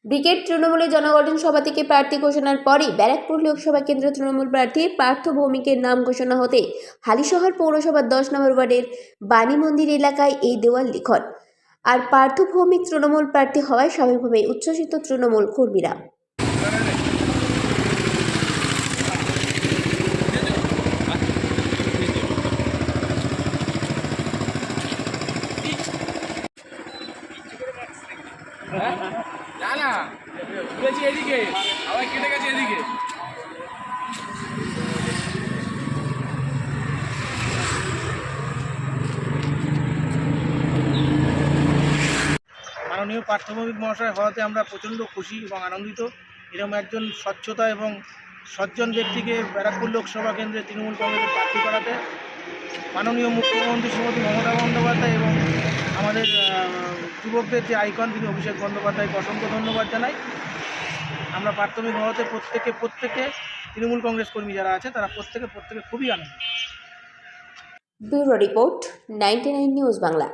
Brigade তৃণমূলের জনগঠন সভা থেকে প্রার্থী ঘোষণার পরই ব্যারাকপুর লোকসভা কেন্দ্র তৃণমূল প্রার্থী পার্থ ভৌমিকের নাম ঘোষণা হতে হালিশহর পৌরসভার 10 নম্বর ওয়ার্ডের বাণী মন্দির এলাকায় এই দেওয়াল লিখন। আর পার্থ ভৌমিক তৃণমূল প্রার্থী হওয়ায় স্বাভাবিকভাবে উচ্ছ্বসিত তৃণমূল কর্মীরা। না না বলেছি এদিকে আবার কেটে গেছে এদিকে। মাননীয় পার্থ ভৌমিক মহাশয় হওয়াতে আমরা প্রচণ্ড খুশি এবং আনন্দিত। এরকম একজন স্বচ্ছতা এবং সজ্জন ব্যক্তিকে ব্যারাকপুর লোকসভা কেন্দ্রে তৃণমূল কংগ্রেসের প্রার্থী করাতে মাননীয় মুখ্যমন্ত্রী শ্রীমতী মমতা বন্দ্যোপাধ্যায় এবং আমাদের যুবকদের যে আইকন তিনি অভিষেক বন্দ্যোপাধ্যায়কে অসংখ্য ধন্যবাদ জানাই। আমরা প্রাথমিক হওয়াতে প্রত্যেকে তৃণমূল কংগ্রেস কর্মী যারা আছে তারা প্রত্যেকে খুবই আনন্দিত। Bureau report 99 news Bangla.